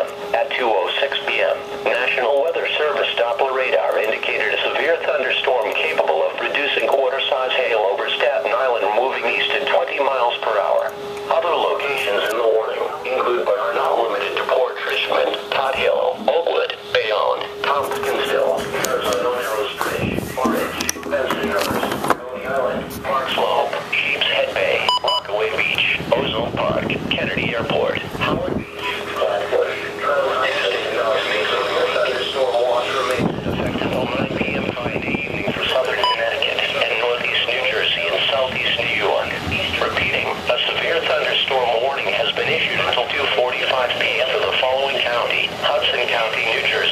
p.m. At 2:06 p.m., National Weather Service Doppler radar indicated a severe thunderstorm capable of producing quarter-size hail over Staten Island, moving east at 20 miles per hour. Other locations in the warning include but are not limited to Port Richmond, Tot Hill, Oakwood, Bayonne, Tompkinsville, Arizona Narrows Bridge, Orange, Benson Rivers, Coney Island, Park Slope, Sheep's Head Bay, Rockaway Beach, Ozone Park, Kennedy Airport, Howard Beach, Flatbush, Tuesday, severe thunderstorm watch remains in effect until 9 p.m. Friday evening for southern Connecticut and northeast New Jersey and southeast New York. Repeating, a severe thunderstorm warning has been issued until 2:45 p.m. for the following county: Hudson County, New Jersey.